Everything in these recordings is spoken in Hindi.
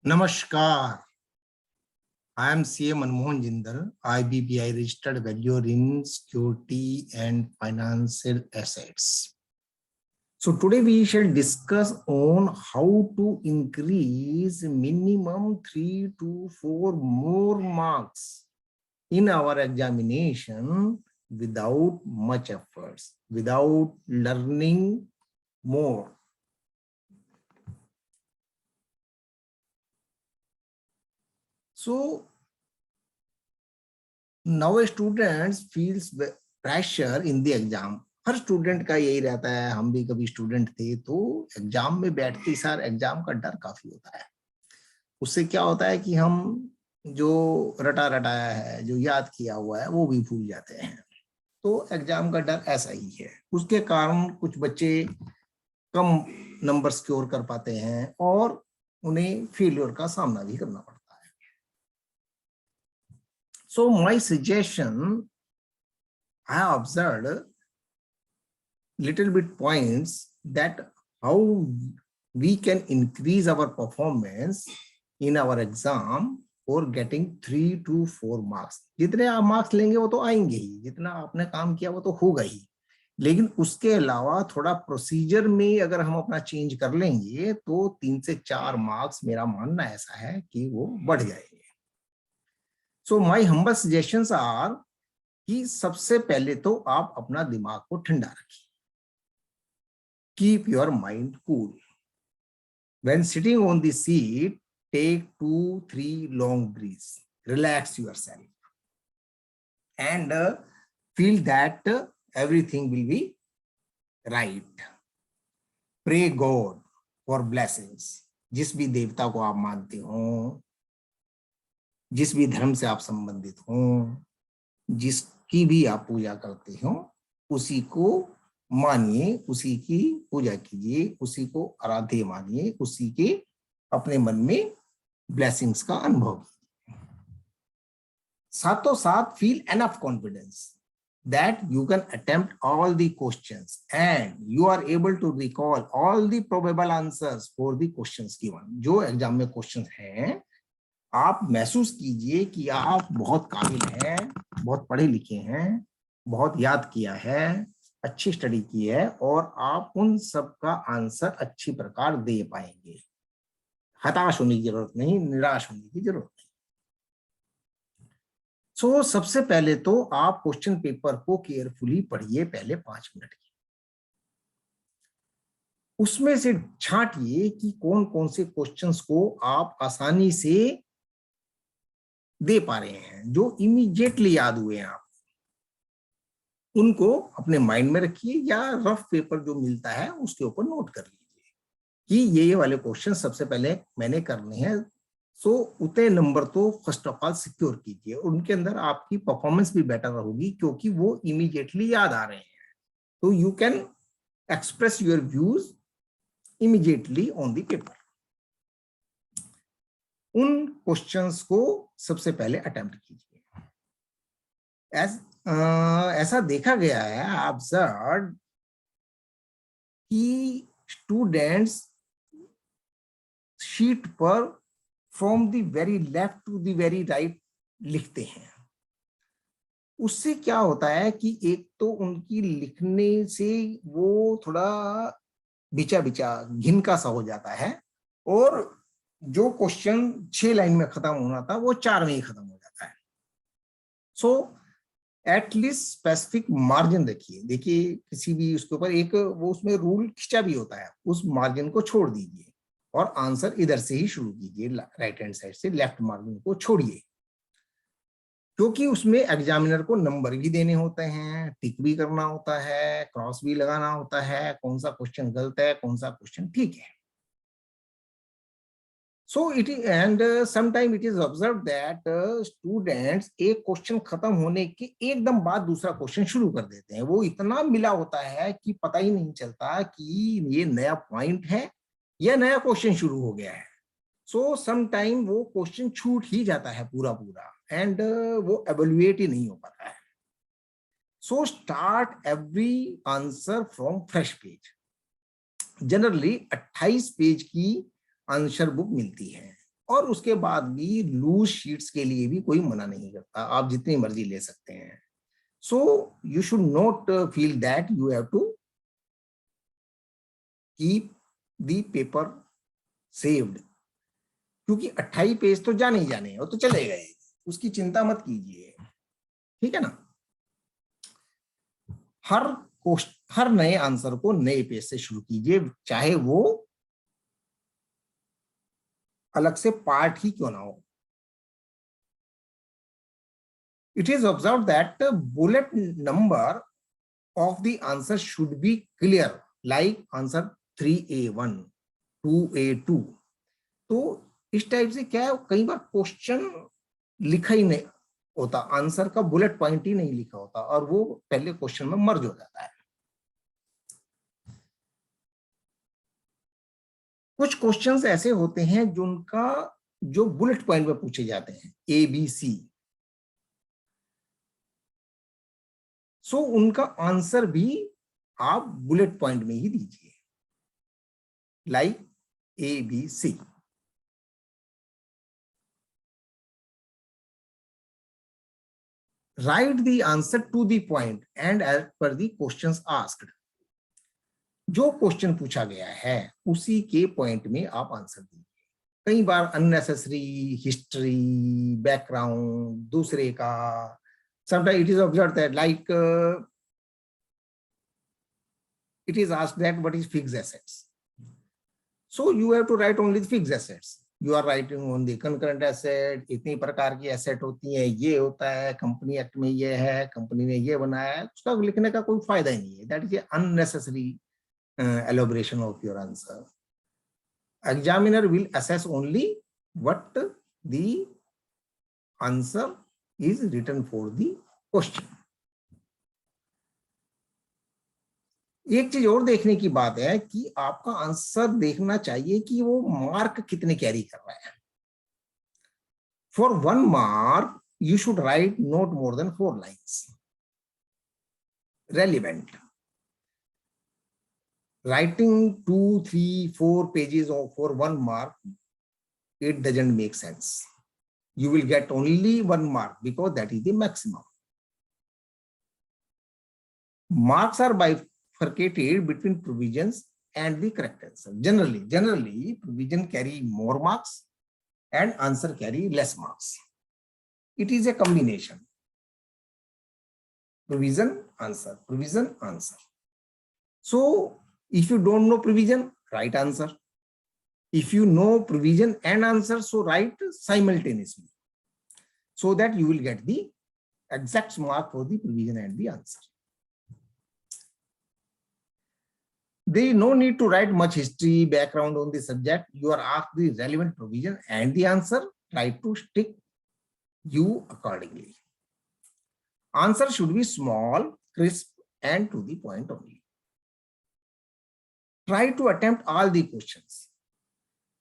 Namaskar. I am CA Manmohan Jindal, IBPI registered valuer in security and financial assets. So today we shall discuss on how to increase minimum 3 to 4 more marks in our examination without much efforts, without learning more. So now students feels pressure in the exam. Her student का यही रहता है, हम भी कभी स्टूडेंट थे तो एग्जाम में बैठते सार एग्जाम का डर काफी होता है। उससे क्या होता है कि हम जो रटाया है, जो याद किया हुआ है वो भी भूल जाते हैं। तो एग्जाम का डर ऐसा ही है। उसके कारण कुछ बच्चे कम नंबर स्कोर कर पाते हैं और उन्हें फेलियर का सामना भी करना पड़ता है। So my suggestion, I have observed little bit points that how we can increase our performance in our exam for getting 3 to 4 marks. जितने आप मार्क्स लेंगे वो तो आएंगे ही, जितना आपने काम किया वो तो होगा ही, लेकिन उसके अलावा थोड़ा प्रोसीजर में अगर हम अपना चेंज कर लेंगे तो 3 से 4 मार्क्स मेरा मानना ऐसा है कि वो बढ़ जाएंगे। So my humble suggestions are कि सबसे पहले तो आप अपना दिमाग को ठंडा रखिए। Keep your mind cool. When sitting on the seat, take 2-3 long breaths, relax yourself and feel that everything will be right. Pray God for blessings. जिस भी देवता को आप मानते हो, जिस भी धर्म से आप संबंधित हो, जिसकी भी आप पूजा करते हो, उसी को मानिए, उसी की पूजा कीजिए, उसी को आराध्य मानिए, उसी के अपने मन में ब्लेसिंग्स का अनुभव कीजिए। साथों साथ feel enough confidence that you can attempt all the questions and you are able to recall all the probable answers for the questions given. जो एग्जाम में क्वेश्चन हैं, आप महसूस कीजिए कि आप बहुत काबिल हैं, बहुत पढ़े लिखे हैं, बहुत याद किया है, अच्छी स्टडी की है और आप उन सब का आंसर अच्छी प्रकार दे पाएंगे। हताश होने की जरूरत नहीं, निराश होने की जरूरत नहीं। सो सबसे पहले तो आप क्वेश्चन पेपर को केयरफुली पढ़िए पहले 5 मिनट की। उसमें से छांटिए कि कौन कौन से क्वेश्चंस को आप आसानी से दे पा रहे हैं, जो इमीडिएटली याद हुए हैं आप, उनको अपने माइंड में रखिए या रफ पेपर जो मिलता है उसके ऊपर नोट कर लीजिए कि ये वाले क्वेश्चन सबसे पहले मैंने करने हैं। सो उतने नंबर तो फर्स्ट ऑफ ऑल सिक्योर कीजिए, उनके अंदर आपकी परफॉर्मेंस भी बेटर होगी क्योंकि वो इमीडिएटली याद आ रहे हैं। तो you can express your views immediately on the paper. उन क्वेश्चंस को सबसे पहले अटेम्प्ट कीजिए। ऐसा देखा गया है, ऑब्जर्व कि स्टूडेंट्स शीट पर from the very left to the very right लिखते हैं। उससे क्या होता है कि एक तो उनकी लिखने से वो थोड़ा बिचा घिनका सा हो जाता है और जो क्वेश्चन 6 लाइन में खत्म होना था वो 4 में ही खत्म हो जाता है। सो एटलीस्ट स्पेसिफिक मार्जिन रखिए। देखिए किसी भी उसके ऊपर एक वो उसमें रूल खिंचा भी होता है, उस मार्जिन को छोड़ दीजिए और आंसर इधर से ही शुरू कीजिए, राइट हैंड साइड से, लेफ्ट मार्जिन को छोड़िए, क्योंकि उसमें एग्जामिनर को नंबर भी देने होते हैं, टिक भी करना होता है, क्रॉस भी लगाना होता है, कौन सा क्वेश्चन गलत है, कौन सा क्वेश्चन ठीक है। So it is, and sometime it is observed that students एक क्वेश्चन खत्म होने के एकदम बाद दूसरा क्वेश्चन शुरू कर देते हैं। वो इतना मिला होता है कि पता ही नहीं चलता कि ये नया पॉइंट है या नया क्वेश्चन शुरू हो गया है। सो समटाइम वो क्वेश्चन छूट ही जाता है पूरा एंड वो एवेल्युएट ही नहीं हो पाता है। So start every answer from fresh page. Generally 28 page की आंसर बुक मिलती है और उसके बाद भी लूज शीट्स के लिए भी कोई मना नहीं करता, आप जितनी मर्जी ले सकते हैं. So you should not feel that you have to keep the paper saved, क्योंकि 28 पेज तो जाने ही जाने और तो चले गए, उसकी चिंता मत कीजिए. ठीक है ना. हर नए आंसर को नए पेज से शुरू कीजिए, चाहे वो अलग से पार्ट ही क्यों ना हो. It is observed that the bullet number of the answer should be clear, like answer 3A1, 2A2. तो इस टाइप से क्या है, कई बार क्वेश्चन लिखा ही नहीं होता, आंसर का बुलेट पॉइंट ही नहीं लिखा होता और वो पहले क्वेश्चन में मर्ज हो जाता है. कुछ क्वेश्चंस ऐसे होते हैं जिनका जो बुलेट पॉइंट में पूछे जाते हैं, ABC. सो उनका आंसर भी आप बुलेट पॉइंट में ही दीजिए, like ABC. Write the answer to the point and as per the questions asked. जो क्वेश्चन पूछा गया है उसी के पॉइंट में आप आंसर दीजिए. कई बार अननेसेसरी हिस्ट्री, बैकग्राउंड दूसरे का, sometimes it is observed that like it is asked that what is fixed assets. So you have to write only the fixed assets. You are writing on the concurrent asset, इतनी प्रकार की एसेट होती है, ये होता है, कंपनी एक्ट में ये है, कंपनी ने ये बनाया है, उसका लिखने का कोई फायदा ही नहीं है. That is unnecessary elaboration of your answer. Examiner will assess only what the answer is written for the question. एक चीज और देखने की बात है कि आपका आंसर देखना चाहिए कि वो मार्क कितने कैरी कर रहा है. For 1 mark you should write not more than 4 lines. Relevant. Writing 2, 3, 4 pages for 1 mark, it doesn't make sense. You will get only 1 mark because that is the maximum. Marks are bifurcated between provisions and the correct answer. Generally, provision carry more marks and answer carry less marks. It is a combination. Provision, answer, provision, answer. So, if you don't know provision, write answer. If you know provision and answer, so write simultaneously, so that you will get the exact mark for the provision and the answer. There is no need to write much history, background on the subject. You are asked the relevant provision and the answer. Try to stick you accordingly. Answer should be small, crisp, and to the point only. Try to attempt all the questions.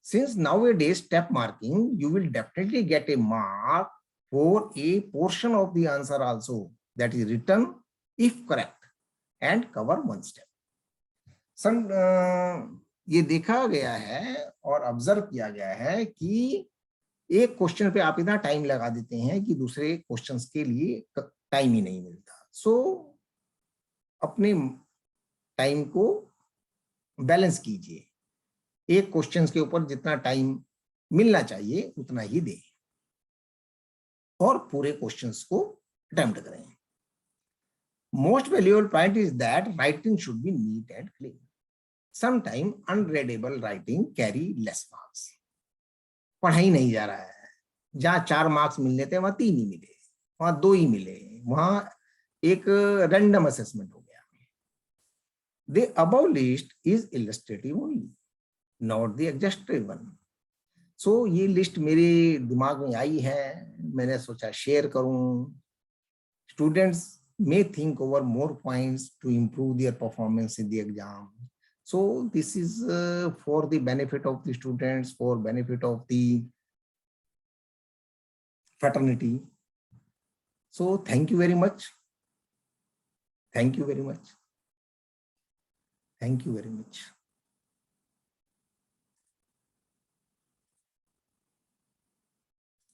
Since nowadays step marking, you will definitely get a mark for a portion of the answer also, that is written if correct and cover one step. ये देखा गया है और ऑब्जर्व किया गया है कि एक क्वेश्चन पे आप इतना टाइम लगा देते हैं कि दूसरे क्वेश्चंस के लिए टाइम ही नहीं मिलता. सो अपने टाइम को बैलेंस कीजिए, एक क्वेश्चन के ऊपर जितना टाइम मिलना चाहिए उतना ही दें और पूरे क्वेश्चंस को अटेम्प्ट करें. Most valuable point is that writing should be neat and clean. Sometime unreadable writing carry less marks. पढ़ाई नहीं जा रहा है, जहां 4 मार्क्स मिलने थे वहां 3 ही मिले, वहां 2 ही मिले, वहां एक रैंडम असेसमेंट हो गया. The above list is illustrative only, not the exhaustive one. So ये लिस्ट मेरे दिमाग में आई है, मैंने सोचा शेयर करूं. Students may think over more points to improve their performance in the exam. So this is for the benefit of the students, for benefit of the fraternity. So thank you very much. Thank you very much. Thank you very much.